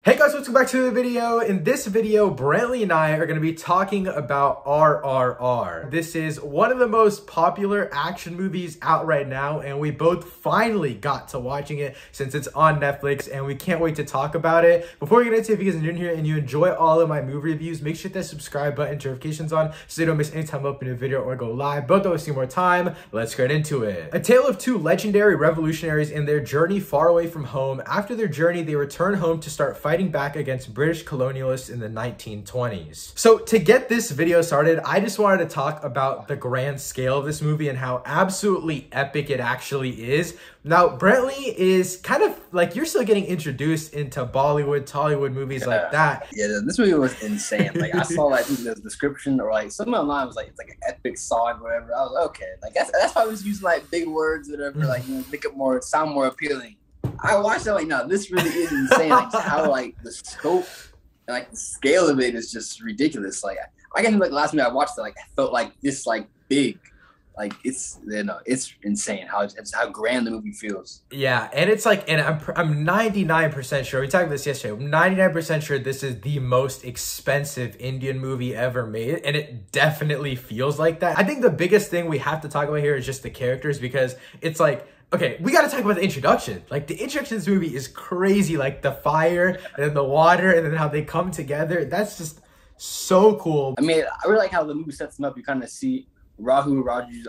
Hey guys, welcome back to the video. In this video, Brantley and I are going to be talking about RRR. This is one of the most popular action movies out right now, and we both finally got to watching it since it's on Netflix, and we can't wait to talk about it. Before we get into it, if you guys are new here and you enjoy all of my movie reviews, make sure to hit that subscribe button, notifications on, so you don't miss any time I open a video or go live. But don't waste any more time, let's get into it. A tale of two legendary revolutionaries in their journey far away from home. After their journey, they return home to start fighting back against British colonialists in the 1920s. So to get this video started, I just wanted to talk about the grand scale of this movie and how absolutely epic it actually is. Now, Brantley is kind of like, you're still getting introduced into Bollywood, Tollywood movies like that. Yeah, this movie was insane. Like, I saw like the description or like something online was like, it's like an epic saga or whatever. I was like, okay, like that's why I was using like big words or whatever, like, you know, make it more sound more appealing. I watched it like, no, this really is insane. Like how like the scope and like the scale of it is just ridiculous. Like I can like last movie I watched it, like I felt like this like big. Like it's, you know, it's insane how grand the movie feels. Yeah, and it's like, and I'm 99% sure, we talked about this yesterday, I'm 99% sure this is the most expensive Indian movie ever made, and it definitely feels like that. I think the biggest thing we have to talk about here is just the characters, because it's like, okay, we got to talk about the introduction. Like, the introduction to this movie is crazy. Like, the fire and then the water and then how they come together. That's just so cool. I mean, I really like how the movie sets them up. You kind of see Raju's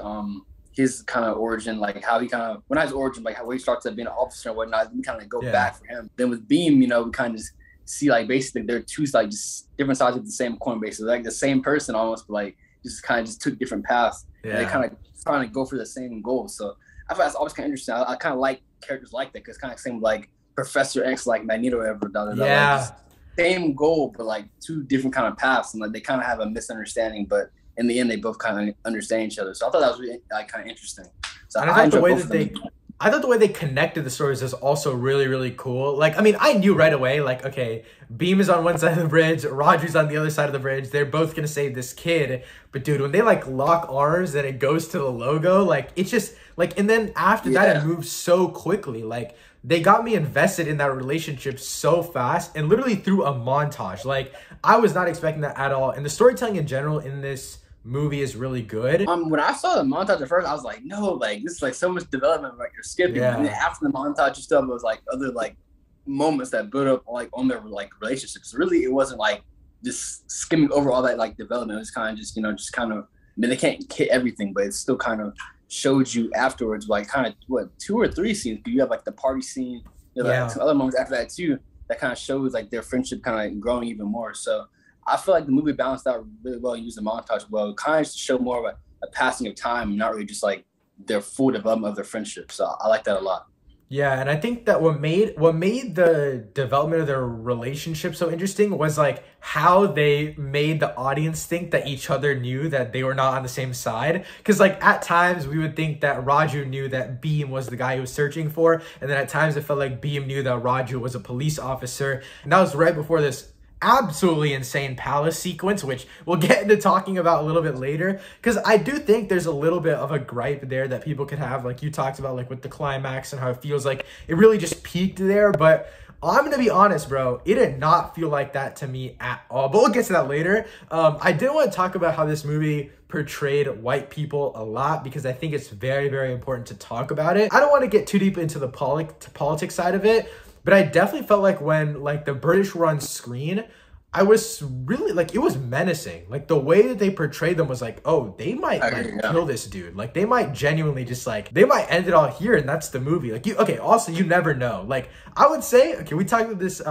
his kind of origin, like how he kind of, well, not his origin, like how he starts at being an officer and whatnot. We kind of go back for him. Then with Beam, you know, we kind of just see like basically they're two like just different sides of the same coin, basically like the same person almost, but like just kind of just took different paths. Yeah. And they kind of trying to go for the same goal. So I thought that's always kind of interesting. I kind of like characters like that because kind of same like Professor X, like Magneto, or whatever. Yeah. Like, same goal, but like two different kind of paths, and like they kind of have a misunderstanding, but in the end, they both kind of understand each other. So I thought that was really like kind of interesting. So and I thought the way they connected the stories is also really, really cool. Like, I mean, I knew right away, like, okay, Beam is on one side of the bridge, Raju's on the other side of the bridge. They're both gonna save this kid. But dude, when they like lock arms and it goes to the logo, like it's just like, and then after that, it moves so quickly. Like, they got me invested in that relationship so fast and literally through a montage. Like, I was not expecting that at all. And the storytelling in general in this movie is really good. When I saw the montage at first, I was like, no, like this is like so much development, like you're skipping. Yeah. And then after the montage and stuff, it was like other like moments that built up like on their like relationships. Really, it wasn't like just skimming over all that like development. It was kind of just, you know, just kind of, I mean, they can't hit everything, but it still kind of showed you afterwards, like kind of what 2 or 3 scenes. You have like the party scene, you know, like some other moments after that too, that kind of shows like their friendship kind of growing even more. So I feel like the movie balanced out really well and used the montage well, kind of to show more of a passing of time, not really just like their full development of their friendship. So I like that a lot. Yeah, and I think that what made the development of their relationship so interesting was like how they made the audience think that each other knew that they were not on the same side. Because like at times we would think that Raju knew that Beam was the guy he was searching for, and then at times it felt like Beam knew that Raju was a police officer. And that was right before this absolutely insane palace sequence, which we'll get into talking about a little bit later, because I do think there's a little bit of a gripe there that people could have, like you talked about, like with the climax and how it feels like it really just peaked there. But I'm gonna be honest, bro, it did not feel like that to me at all, but we'll get to that later. I did want to talk about how this movie portrayed white people a lot, because I think it's very, very important to talk about it. I don't want to get too deep into the politics side of it, but I definitely felt like when like the British were on screen, I was really like, it was menacing. Like the way that they portrayed them was like, oh, they might like kill this dude. Like they might genuinely just like, they might end it all here and that's the movie. Like also you never know. Like I would say, okay, we talked about this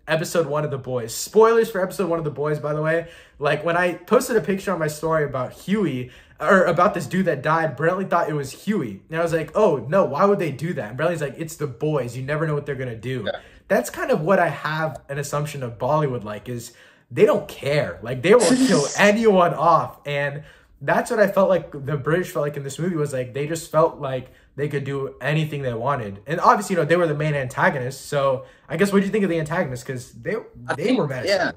episode 1 of The Boys. Spoilers for episode 1 of The Boys, by the way. Like when I posted a picture on my story about Huey, or about this dude that died, Brantley thought it was Huey. And I was like, oh, no, why would they do that? And Brantley's like, it's the boys. You never know what they're going to do. Yeah. That's kind of what I have an assumption of Bollywood like, is they don't care. Like, they will kill anyone off. And that's what I felt like the British felt like in this movie, was like, they just felt like they could do anything they wanted. And obviously, you know, they were the main antagonists. So I guess, what do you think of the antagonists? Because they were mad. Yeah.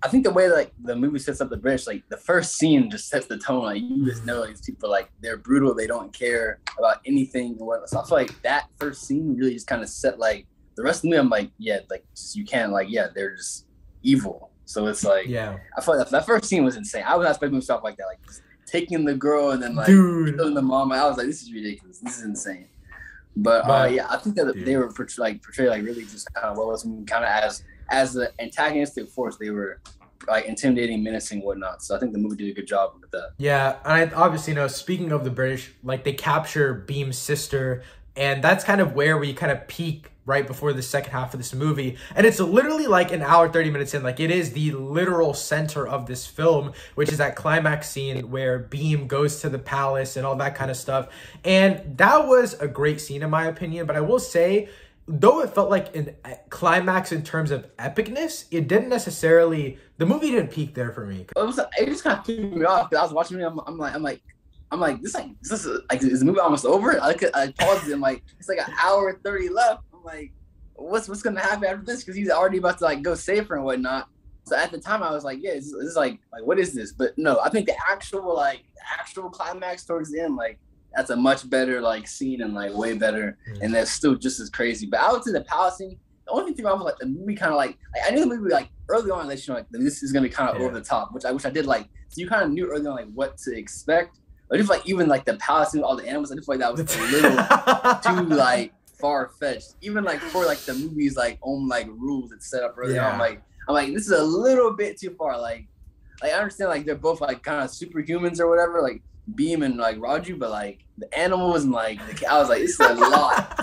I think the way like the movie sets up the British, like the first scene just sets the tone. Like you just know these people, like they're brutal. They don't care about anything. So I feel like that first scene really just kind of set like the rest of the movie, I'm like, yeah, like you can't like, yeah, they're just evil. So it's like, Yeah. I felt like that first scene was insane. I was not expecting stuff like that, like taking the girl and then like Dude. killing the mom. I was like, this is ridiculous. This is insane. But yeah, I think that dude, they were portrayed like really just kind of well, kind of as the antagonistic force. They were like intimidating, menacing, whatnot. So I think the movie did a good job with that. Yeah, and I obviously know. Speaking of the British, like they capture Beam's sister, and that's kind of where we kind of peak right before the second half of this movie. And it's literally like an hour, 30 minutes in. Like it is the literal center of this film, which is that climax scene where Beam goes to the palace and all that kind of stuff. And that was a great scene in my opinion. But I will say, though it felt like a climax in terms of epicness, it didn't necessarily, the movie didn't peak there for me. It just kind of threw me off because I was watching it. I'm like, is the movie almost over? I paused it. I'm like, it's like an hour and 30 left. I'm like, what's gonna happen after this? Because he's already about to like go save her and whatnot. So at the time, I was like, yeah, this is like what is this? But no, I think the actual climax towards the end, like that's a much better like scene and like way better, and that's still just as crazy. But I would say the palace scene. The only thing about like the movie kind of like I knew the movie like early on like this is gonna be kind of over the top, which I did like. So you kind of knew early on like what to expect. I just like even like the palace and all the animals. I just feel like that was a little too like far fetched. Even like for like the movie's like own like rules it's set up early on. I'm like this is a little bit too far. Like I understand like they're both like kind of superhumans or whatever, like Beam and like Raju, but like the animals and like I was like this is a lot.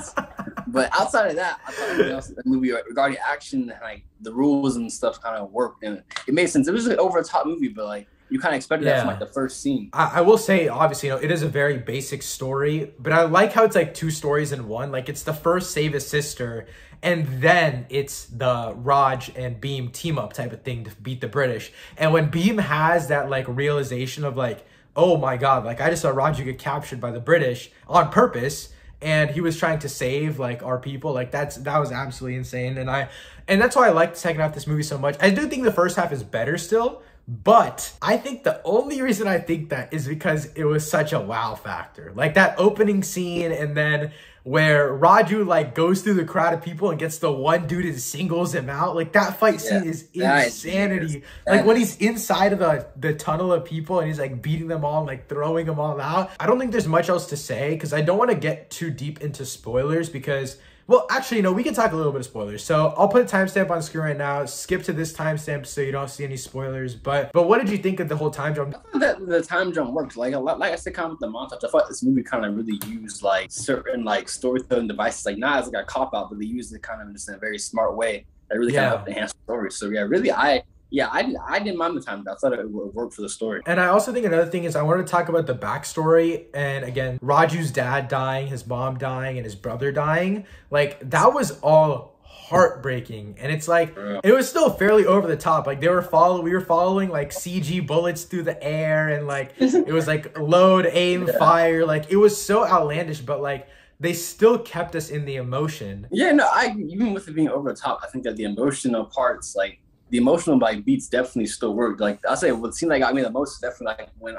But outside of that, I thought the movie regarding action and like the rules and stuff kind of worked and it made sense. It was an over the top movie, but like. You kind of expected that from like the first scene. I will say, obviously, it is a very basic story, but I like how it's like two stories in one. Like it's the first save his sister, and then it's the Raj and Beam team up type of thing to beat the British. And when Beam has that like realization of like, oh my God, like I just saw Raju get captured by the British on purpose, and he was trying to save like our people. Like that was absolutely insane. And that's why I like the second half of this movie so much. I do think the first half is better still. But I think the only reason I think that is because it was such a wow factor. Like that opening scene and then where Raju like goes through the crowd of people and gets the one dude and singles him out. Like that fight scene is insanity. Like when he's inside of the tunnel of people and he's like beating them all and like throwing them all out. I don't think there's much else to say because I don't want to get too deep into spoilers because... Well, actually, no, we can talk a little bit of spoilers. So I'll put a timestamp on screen right now. Skip to this timestamp so you don't see any spoilers. But what did you think of the whole time jump? I thought that the time jump worked. Like I said, kind of with the montage. I thought this movie kind of really used like certain like storytelling devices, like not as like a cop out, but they used it kind of just in a very smart way that really kind of helped enhance the story. So yeah, really, I didn't mind the time. I thought it would work for the story. And I also think another thing is I wanted to talk about the backstory. And again, Raju's dad dying, his mom dying, and his brother dying. Like, that was all heartbreaking. And it's like, it was still fairly over the top. Like, we were following like CG bullets through the air. And like, it was like load, aim, fire. Like, it was so outlandish, but like, they still kept us in the emotion. Yeah, no, even with it being over the top, I think that the emotional parts, like, the emotional like beats definitely still worked. Like I say, what seemed like got me the most is definitely like when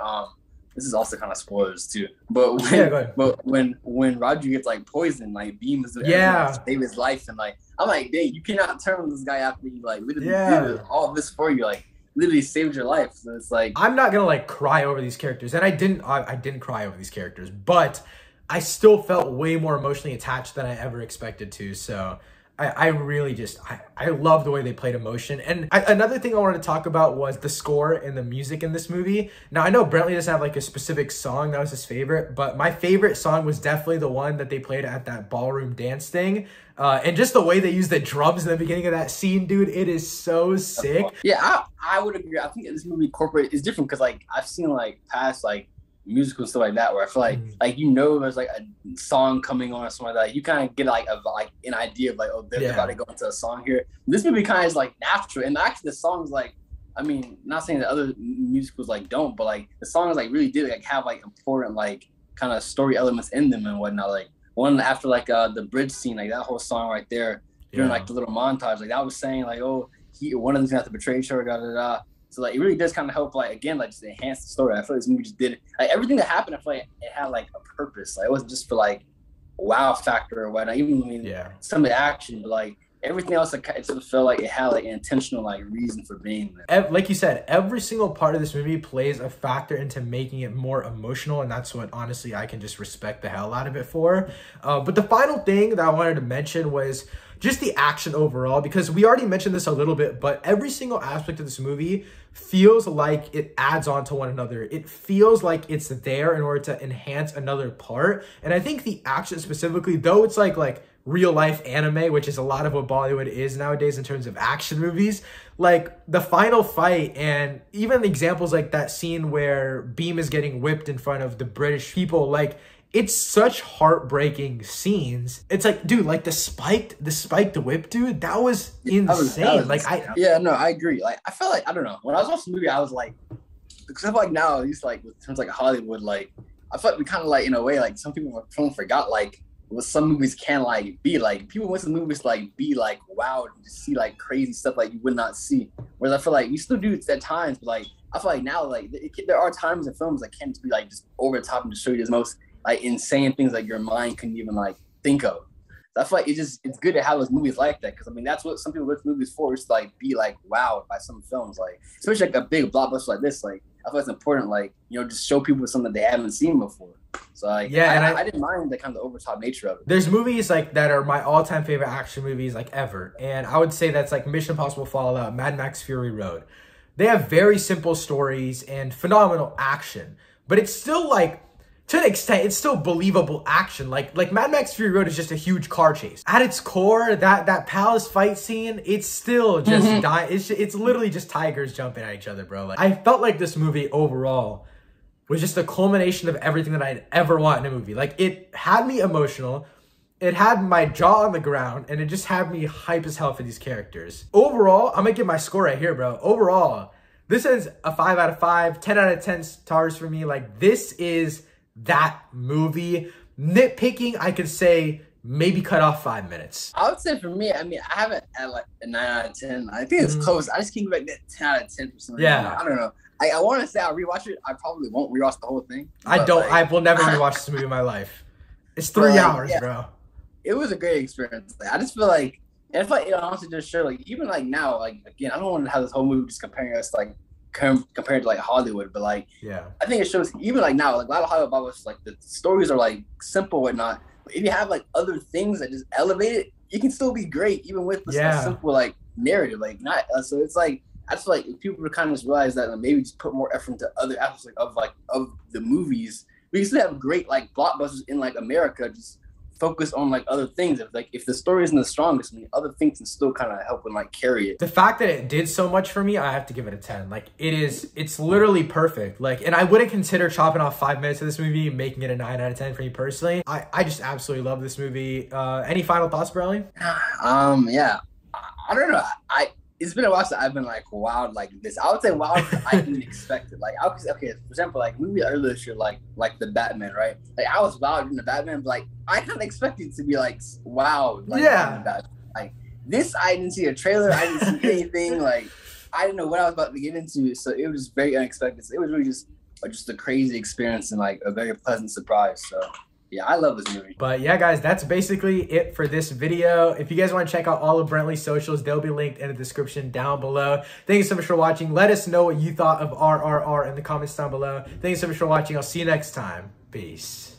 this is also kind of spoilers too. But when when Raju gets like poisoned, like Beam is to save his life, and like I'm like, dang, you cannot turn on this guy after you like literally did all this for you, like literally saved your life. So it's like I'm not gonna like cry over these characters, and I didn't cry over these characters, but I still felt way more emotionally attached than I ever expected to. So. I really just, I love the way they played emotion. And another thing I wanted to talk about was the score and the music in this movie. Now, I know Brantley doesn't have like a specific song that was his favorite, but my favorite song was definitely the one that they played at that ballroom dance thing. And just the way they use the drums in the beginning of that scene, dude, it is so sick. Yeah, I would agree. I think this movie corporate is different because like I've seen like past like musical stuff like that where I feel like there's like a song coming on or something like that. You kind of get like an idea of like, oh, they're about to go into a song here. This movie kind of is like natural, and actually the songs like, I mean, not saying that other musicals like don't, but like the songs like really did like have like important like kind of story elements in them and whatnot. Like one after like the bridge scene, like that whole song right there during like the little montage, like that was saying like, oh, one of them's gonna have to betray each other, da da da. So like it really does kind of help, like again, like just enhance the story. I feel like this movie just did like everything that happened. I feel like it had like a purpose. Like it wasn't just for like wow factor or whatnot. Even, I mean, some of the action, but like everything else, it sort of felt like it had like an intentional like reason for being there. Like you said, every single part of this movie plays a factor into making it more emotional, and that's what honestly I can just respect the hell out of it for. But the final thing that I wanted to mention was just the action overall, because we already mentioned this a little bit, but every single aspect of this movie feels like it adds on to one another. It feels like it's there in order to enhance another part. And I think the action specifically, though it's like real life anime, which is a lot of what Bollywood is nowadays in terms of action movies, like the final fight and even examples like that scene where Beam is getting whipped in front of the British people, like it's such heartbreaking scenes. It's like, dude, like the spiked whip, dude, that was insane. I agree. Like I felt like, I don't know, when I was watching the movie, I was like, because I feel like now, at least like with terms like Hollywood, like I felt like we kind of like in a way like some people forgot like what some movies can like be like. People went to the movies to like be like wow and just see like crazy stuff like you would not see. Whereas I feel like you still do it at times, but like I feel like now like there are times in films that can just be like just over the top and just show you the most like insane things like your mind couldn't even like think of. So I feel like it's good to have those movies like that, because I mean that's what some people go to movies for, is to like be like wowed by some films, like especially like a big blockbuster like this. Like I feel it's important, like, you know, just show people something they haven't seen before. So like, yeah, I didn't mind the kind of the over top nature of it. There's movies like that are my all time favorite action movies like ever, and I would say that's like Mission Impossible Fallout, Mad Max Fury Road. They have very simple stories and phenomenal action, but it's still like, to an extent, it's still believable action. Like Mad Max Fury Road is just a huge car chase. At its core, that palace fight scene, it's still just it's literally just tigers jumping at each other, bro. Like, I felt like this movie overall was just a culmination of everything that I'd ever want in a movie. Like, it had me emotional, it had my jaw on the ground, and it just had me hype as hell for these characters. Overall, I'm gonna give my score right here, bro. Overall, this is a 5 out of 5, 10 out of 10 stars for me. Like, this is that movie. Nitpicking, I could say maybe cut off 5 minutes. I would say for me, I mean, I have it at like a 9 out of 10. I think it's close. I just keep like that 10 out of 10 for some reason. Yeah. I don't know. I want to say I'll rewatch it. I probably won't rewatch the whole thing. I will never rewatch this movie in my life. It's 3 hours, bro. It was a great experience. Like, I just feel like, and I feel like it honestly just showed, like, even like now, like, again, I don't want to have this whole movie just comparing us like compared to like Hollywood, but like, yeah, I think it shows even like now, like a lot of Hollywood was like the stories are like simple and whatnot, but if you have like other things that just elevate it, you can still be great even with this like, simple like narrative, like not so it's like I just feel like if people would kind of just realize that, like, maybe just put more effort into other aspects of the movies, we can still have great like blockbusters in like America, just focus on like other things. If the story isn't the strongest, I mean, other things can still kind of help and like carry it. The fact that it did so much for me, I have to give it a 10. Like, it's literally perfect. Like, and I wouldn't consider chopping off 5 minutes of this movie, making it a 9 out of 10 for me personally. I just absolutely love this movie. Any final thoughts, Brantley? Yeah, I don't know. It's been a while since I've been like wowed like this. I would say wowed I didn't expect it. Like, okay, for example, like movie earlier this year, like the Batman, right? Like I was wowed in the Batman, but like I kind of expected it to be like wowed. Like, yeah. Like this, I didn't see a trailer. I didn't see anything. Like I didn't know what I was about to get into. So it was very unexpected. So it was really just a crazy experience and like a very pleasant surprise. So yeah, I love this movie. But yeah, guys, that's basically it for this video. If you guys want to check out all of Brantley's socials, they'll be linked in the description down below. Thank you so much for watching. Let us know what you thought of RRR in the comments down below. Thank you so much for watching. I'll see you next time. Peace.